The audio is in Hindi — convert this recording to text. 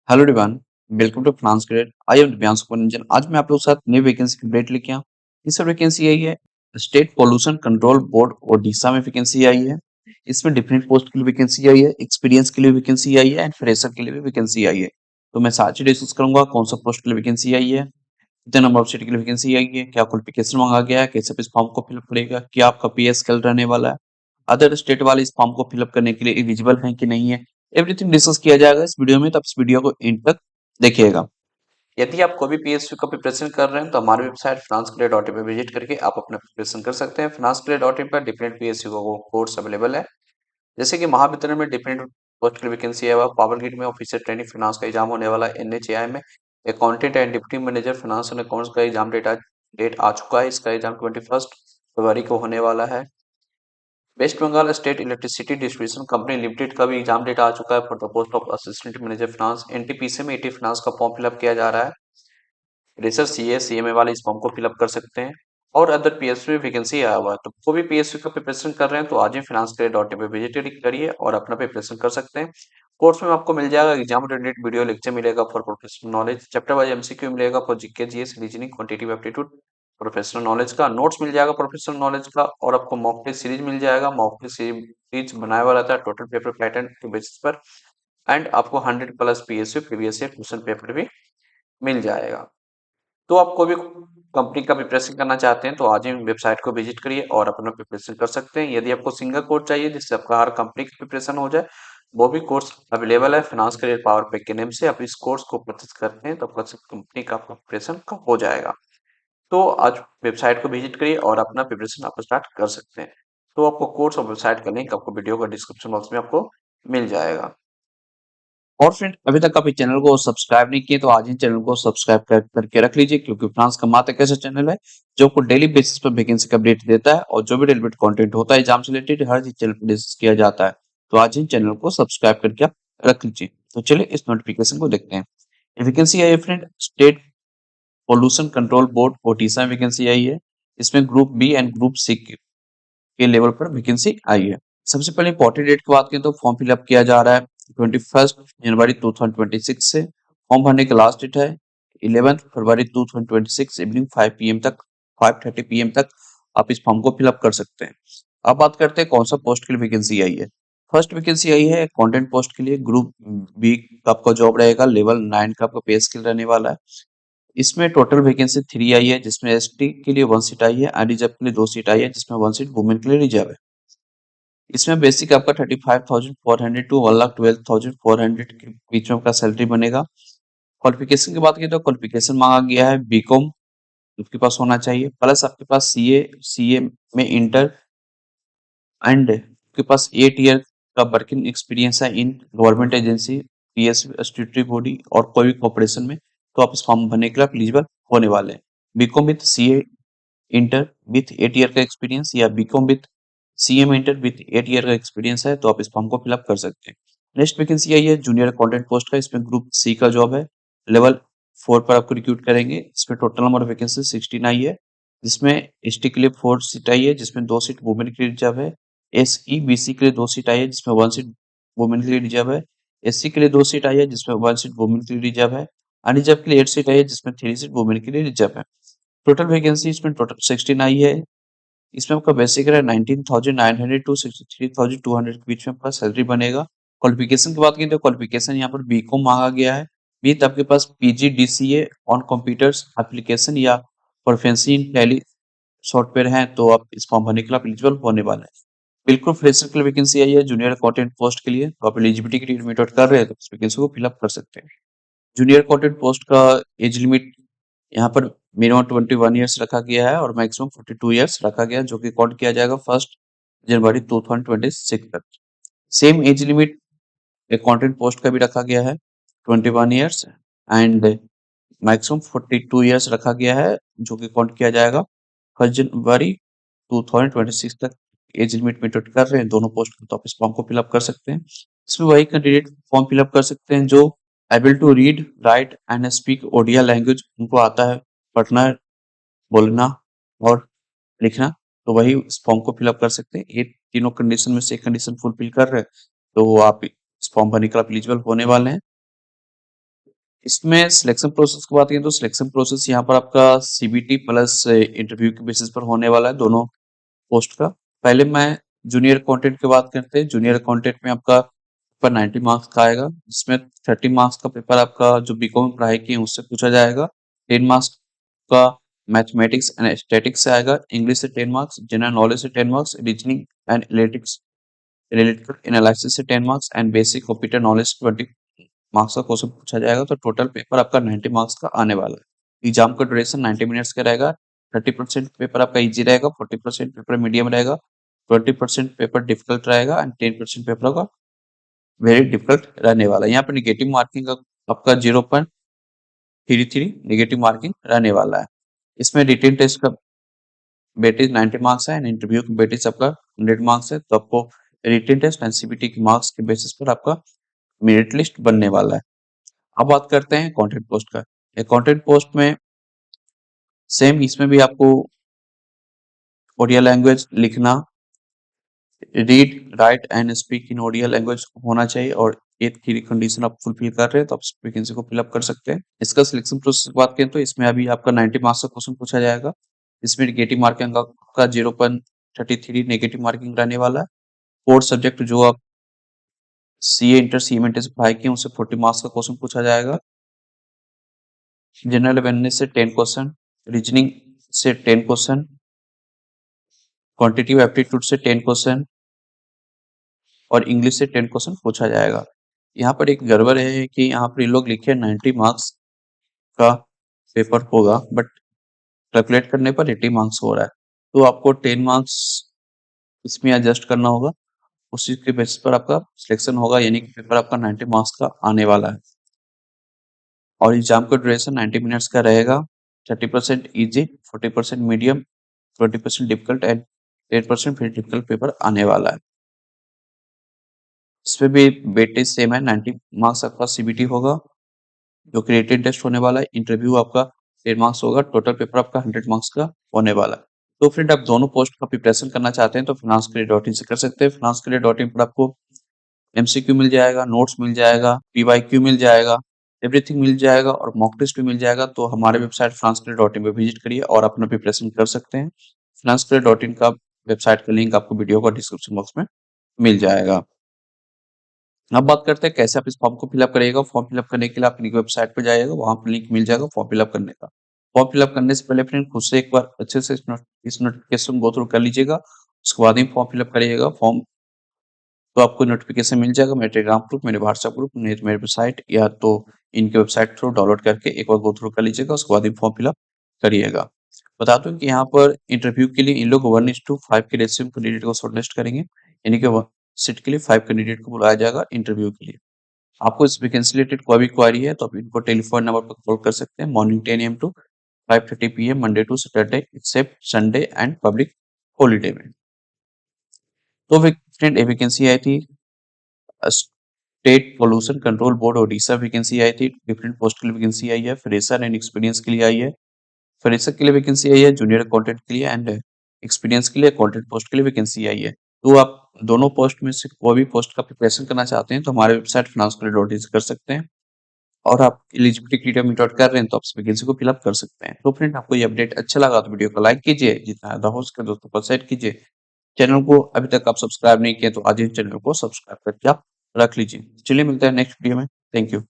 Hello everyone, welcome to finance grade. I am Divyanshu Puranjan. आज मैं आप लोगों के साथ न्यू वैकेंसी की अपडेट लेके आया। इस वैकेंसी आई है state pollution control board Odisha में वैकेंसी आई है। इसमें डिफरेंट पोस्ट के लिए वैकेंसी आई है, एक्सपीरियंस के लिए वैकेंसी आई है एंड फ्रेशर के लिए भी वैकेंसी आई है। तो मैं साथ ही डिस्कस करूंगा कौन सा पोस्ट के लिए वैकेंसी आई है, कितने नंबर ऑफ सीट के लिए वैकेंसी आई है, क्या क्वालिफिकेशन मांगा गया है, कैसे इस फॉर्म को फिलअप करेगा, क्या आपका पीएस कल रहने वाला है, अदर स्टेट वाले इस फॉर्म को फिलअप करने के लिए एलिजिबल हैं कि नहीं है। एवरीथिंग डिस्कस किया जाएगा इस वीडियो में, तो आप इस वीडियो को एंड तक देखिएगा। यदि आप कोई भी पीएसयू का प्रिपरेशन कर रहे हैं तो हमारी वेबसाइट financeclear.in पे विजिट करके आप अपना प्रिपरेशन कर सकते हैं। financeclear.in पर डिफरेंट पीएसयू का कोर्स अवेलेबल है, जैसे कि महावितरण में डिफरेंट पोस्ट की वैकेंसी है, पावर ग्रिड में ऑफिसर ट्रेनिंग फाइनेंस का एग्जाम होने वाला है, एनएचएआई में accountant and deputy manager finance and accounts का एग्जाम डेट आ चुका है। इसका एग्जाम 21 फरवरी को होने वाला है। West Bengal state electricity distribution company limited का भी एग्जाम डेट आ चुका है for the post of assistant manager finance. NTPC में एटी फाइनेंस का फॉर्म फिलअप किया जा रहा है। रिसर्च सीए सीएमए वाले इस फॉर्म को फिलअप कर सकते हैं। और अदर पीएसयू में वैकेंसी आया हुआ है, तो कोई भी पीएसयू का प्रिपरेशन कर रहे हैं तो आज ही financeclear.in पे विजिट करिए और अपना प्रिपरेशन कर सकते हैं। कोर्स में आपको मिल जाएगा एग्जाम रिलेटेड वीडियो लेक्चर मिलेगा for professional knowledge, chapter wise MCQ मिलेगा for GK GS reasoning quantitative aptitude, professional knowledge का नोट्स मिल जाएगा प्रोफेशनल नॉलेज का, और आपको मॉक टेस्ट सीरीज मिल जाएगा। मॉक टेस्ट सीरीज बनाया हुआ रहता है टोटल पेपर पैटर्न के बेसिस पर। एंड आपको 100+ PSU previous year question paper भी मिल जाएगा। तो आप कोई भी कंपनी का प्रिपरेशन करना चाहते हैं तो आज ही वेबसाइट को विजिट करिए और अपना प्रिपरेशन कर सकते हैं। यदि आपको सिंगल कोर्स चाहिए जिससे आपका हर कंपनी का प्रिपरेशन हो जाए, वो भी कोर्स अवेलेबल है फाइनेंस करियर पावर पैक के नेम से। आप इस कोर्स को परचेज करते हैं तो आपका कंपनी का प्रिपरेशन हो जाएगा। तो आज वेबसाइट को विजिट करिए और अपना प्रिपरेशन आप स्टार्ट कर सकते हैं। तो आपको कोर्स और वेबसाइट का लिंक आपको वीडियो का डिस्क्रिप्शन बॉक्स में आपको मिल जाएगा। और फ्रेंड, अभी तक आप इस चैनल को सब्सक्राइब नहीं किए तो आज ही चैनल को सब्सक्राइब करके रख लीजिए, क्योंकि फ्रांस का मात्र एक ऐसा चैनल है जो आपको डेली बेसिस पर वैकेंसी का अपडेट देता है और जो भी रिलेवेंट कंटेंट होता है एग्जाम से रिलेटेड हर चीज चैनल पर डिस्कस किया जाता है। तो आज ही चैनल को सब्सक्राइब करके आप रख लीजिए। तो चलिए इस नोटिफिकेशन को देखते हैं। वैकेंसी आई है friend state pollution control board Odisha में वैकेंसी आई है। इसमें group B and group C के लेवल पर वैकेंसी आई है। सबसे पहले इंपॉर्टेंट डेट की बात करें तो फॉर्म फिलअप किया जा रहा है 21 जनवरी 2026 से। फॉर्म भरने की लास्ट डेट है 11 फरवरी 2026 इवनिंग 5 PM तक, 5:30 PM तक आप इस फॉर्म को फिलअप कर सकते हैं। अब बात करते हैं कौन सा पोस्ट के लिए वैकेंसी आई है। फर्स्ट वैकेंसी आई है कंटेंट पोस्ट के लिए। ग्रुप बी का आपका जॉब रहेगा, लेवल 9 का आपका पे स्केल रहने वाला है। इसमें टोटल वैकेंसी 3 आई है, जिसमें एसटी के लिए 1 सीट आई है, अनरिजर्व के लिए 2 सीट आई है, जिसमें 1 सीट वुमेन के लिए रिजर्व है। इसमें बेसिक आपका 35,400 टू 1,12,400 के बीच में आपका सैलरी बनेगा। क्वालिफिकेशन की बात करें तो क्वालिफिकेशन मांगा गया है बीकॉम आपके पास होना चाहिए, प्लस आपके पास सीए में इंटर एंड आपके पास 8 ईयर का वर्किंग एक्सपीरियंस है in government agency, PSU statutory body और कोई भी कॉर्पोरेशन में, तो आप इस फॉर्म भरने के लिए एलिजिबल होने वाले हैं। BCom with CA inter with 8 year का एक्सपीरियंस या BCom with CM inter with 8 year का एक्सपीरियंस है तो आप इस फॉर्म को फिलअप कर सकते हैं। नेक्स्ट वैकेंसी आई है जूनियर अकाउंटेंट पोस्ट का। इसमें ग्रुप सी का जॉब है, लेवल 4 पर आपको रिक्रूट करेंगे। इसमें टोटल नंबर ऑफ वैकेंसी 16 आई है, जिसमें एसटी के लिए 4 सीट आई है, जिसमें 2 सीट वुमेन के लिए रिजर्व है। एसई बीसी के लिए 2 सीट आई है, जिसमें 1 सीट वुमेन के लिए रिजर्व है। एससी के लिए 2 सीट आई है, जिसमें 1 सीट वुमेन के लिए रिजर्व है। अनरिजर्व के लिए 8 सीट आई है, जिसमें 3 सीट वुमेन के लिए रिजर्व है। टोटल वैकेंसी इसमें टोटल 16 आई है। इसमें आपका बेसिक है 19,900 टू 63,200 के बीच में आपका सैलरी बनेगा। क्वालिफिकेशन की बात करें तो क्वालिफिकेशन यहाँ पर बीकॉम मांगा गया है विद आपके पास पीजीडीसीए ऑन कंप्यूटर्स एप्लीकेशन या प्रोफिशिएंसी इन टैली सॉफ्टवेयर है तो आप इस फॉर्म भरने के लिए एलिजिबल होने वाले हैं। बिल्कुल फ्रेशर के लिए वैकेंसी आई है जूनियर अकाउंटेंट पोस्ट के लिए, तो आप एलिजिबिलिटी के लिए मीट आउट कर रहे हैं तो इस वैकेंसी को फिलअप कर सकते हैं। जूनियर अकाउंटेंट पोस्ट का एज लिमिट यहाँ पर मिनिमम 21 ईयर्स रखा गया है और मैक्सिमम 42 ईयर्स रखा गया है, जो कि काउंट किया जाएगा 1 जनवरी 2026 तक। Same age limit accountant post का भी रखा गया है 21 ईयर्स एंड मैक्सिमम 42 ईयर्स रखा गया है, जो कि काउंट किया जाएगा 1 जनवरी 2026 तक। एज लिमिट में कर रहे हैं दोनों पोस्ट तो आप इस फॉर्म को फिलअप कर सकते हैं। इसमें वही कैंडिडेट फॉर्म फिलअप कर सकते हैं जो able to read write and speak Odia language, उनको आता है पढ़ना, बोलना और लिखना, तो वही इस फॉर्म को फिलअप कर सकते हैं। ये तीनों कंडीशन में से एक कंडीशन फुलफिल कर रहे हैं तो आप इस फॉर्म भरने के लिए एलिजिबल होने वाले हैं। इसमें सिलेक्शन प्रोसेस की बात करें तो सिलेक्शन प्रोसेस यहाँ पर आपका सीबीटी प्लस इंटरव्यू के बेसिस पर होने वाला है दोनों पोस्ट का। पहले मैं जूनियर अकाउंटेंट की बात करते हैं। जूनियर अकाउंटेंट में आपका पेपर 90 मार्क्स का आएगा, जिसमें 30 मार्क्स का पेपर आपका जो बीकॉम में पढ़ाई की है उससे पूछा जाएगा। 10 मार्क्स का मैथमेटिक्स एंड स्टैटिक्स से आएगा, इंग्लिश से 10 मार्क्स, जनरल नॉलेज से 10 marks, reasoning and related analysis से 10 marks and basic computer knowledge 20 marks का क्वेश्चन पूछा जाएगा। तो टोटल पेपर आपका 90 मार्क्स का आने वाला है। एग्जाम का ड्यूरेशन 90 मिनट्स का रहेगा। 30% पेपर आपका इजी रहेगा, 40% पेपर मीडियम रहेगा, 20% पेपर डिफिकल्ट रहेगा एंड 10% पेपर आपका वेरी डिफिकल्ट रहने वाला है। यहाँ पे निगेटिव मार्किंग आपका 0.33 निगेटिव मार्किंग रहने वाला है। इसमें रिटेन टेस्ट का वेटेज 90 मार्क्स है एंड इंटरव्यू की वेटेज आपका 100 मार्क्स है। तो आपको रिटेन टेस्ट एंड सीबीटी के मार्क्स के बेसिस पर आपका मेरिट लिस्ट बनने वाला है। अब बात करते हैं कंटेंट पोस्ट का। कंटेंट पोस्ट में सेम इसमें भी आपको ओडिया लैंग्वेज लिखना, read write and speak in Odia language होना चाहिए और एक की कंडीशन आप फुलफिल कर रहे हैं तो आप वैकेंसी को फिलअप कर सकते हैं। इसका सिलेक्शन प्रोसेस की बात करें तो इसमें अभी आपका 90 मार्क्स का क्वेश्चन पूछा जाएगा। इसमें नेगेटिव मार्किंग का 0.33 नेगेटिव मार्किंग रहने वाला है। कोर सब्जेक्ट जो आप सीए इंटर सीएमएनटी से पढ़ाई किए उनसे 40 मार्क्स का क्वेश्चन पूछा जाएगा। जनरल अवेयरनेस से 10 क्वेश्चन, रीजनिंग से 10 क्वेश्चन, क्वांटिटेटिव एप्टीट्यूड से 10 क्वेश्चन और इंग्लिश से 10 क्वेश्चन पूछा जाएगा। यहाँ पर एक गड़बड़ है कि यहाँ पर ये लोग लिखे 90 मार्क्स का पेपर होगा बट कैलकुलेट करने पर 80 मार्क्स हो रहा है। तो आपको 10 मार्क्स इसमें एडजस्ट करना होगा, उसी के बेसिस पर आपका सिलेक्शन होगा, यानी कि पेपर आपका 90 मार्क्स का आने वाला है। और एग्जाम का ड्यूरेशन 90 मिनट्स का रहेगा। 30% इजी, 40% मीडियम, 20% डिफिकल्ट एंड 10% फिर डिफिकल्ट पेपर आने वाला है। इसमें भी वेटेज सेम है, 90 मार्क्स आपका सीबीटी होगा जो कि रिटेन टेस्ट होने वाला है। इंटरव्यू आपका 10 मार्क्स होगा, टोटल पेपर आपका 100 मार्क्स का होने वाला है। तो फ्रेंड आप दोनों पोस्ट का प्रिपरेशन करना चाहते हैं तो finance-career.in से कर सकते हैं। finance-career.in पर आपको एमसीक्यू मिल जाएगा, नोट्स मिल जाएगा, पीवाईक्यू मिल जाएगा, एवरीथिंग मिल जाएगा और मॉक टेस्ट भी मिल जाएगा। तो हमारे वेबसाइट finance-career.in पे विजिट करिए और अपना प्रिपरेशन कर सकते हैं। finance-career.in का वेबसाइट का लिंक आपको वीडियो का डिस्क्रिप्शन बॉक्स में मिल जाएगा। अब बात करते हैं कैसे आप इस फॉर्म को फिलअप करिएगा। फॉर्म फिलअप करने के लिए आप लिंक वेबसाइट पर जाइएगा, वहां पर लिंक मिल जाएगा फॉर्म फिलअप करने का। फॉर्म फिलअप करने से पहले फ्रेंड खुद से एक बार अच्छे से इस नोटिफिकेशन गो थ्रू कर लीजिएगा, उसके बाद ही फॉर्म फिलअप करिएगा। फॉर्म तो आपको नोटिफिकेशन मिल जाएगा मेरे टेलीग्राम ग्रुप, मेरे व्हाट्सएप ग्रुप, मेरे वेबसाइट या तो इनके वेबसाइट थ्रू डाउनलोड करके एक बार गो थ्रू कर लीजिएगा, उसके बाद ही फॉर्म फिलअप करिएगा। बता दूं कि यहाँ पर इंटरव्यू के लिए इन लोग 1:5 के रेशियो में कैंडिडेट को शॉर्टलिस्ट करेंगे, यानी कि सीट के लिए 5 कैंडिडेट को बुलाया जाएगा इंटरव्यू के लिए। आपको इस वैकेंसी रिलेटेड कोई भी क्वारी है तो आप इनको टेलीफोन नंबर पर कॉल कर सकते हैं morning 10 AM to 5:30 PM Monday to Saturday except Sunday and public holiday में। तो फ्रेंड ये वैकेंसी आई थी state pollution control board Odisha vacancy आई थी। डिफरेंट पोस्ट के लिए वैकेंसी आई है, फ्रेशर एंड एक्सपीरियंस के लिए आई है। फ्रेशर के लिए वैकेंसी आई है, जूनियर अकाउंटेंट के लिए एंड एक्सपीरियंस के लिए अकाउंटेंट पोस्ट के लिए वैकेंसी आई है। तो आप दोनों पोस्ट में से कोई भी पोस्ट का प्रिपरेशन करना चाहते हैं तो हमारे वेबसाइट finance-career.in से कर सकते हैं और आप एलिजिबिलिटी क्राइटेरिया मीट आउट कर रहे हैं तो आप इस वैकेंसी को फिलअप कर सकते हैं। तो फ्रेंड आपको ये अपडेट अच्छा लगा तो वीडियो को लाइक कीजिए, जितना ज्यादा हो सके दोस्तों को शेयर कीजिए। चैनल को अभी तक आप सब्सक्राइब नहीं किए तो आज ही चैनल को सब्सक्राइब करके आप रख लीजिए। चलिए मिलते हैं नेक्स्ट वीडियो में। Thank you.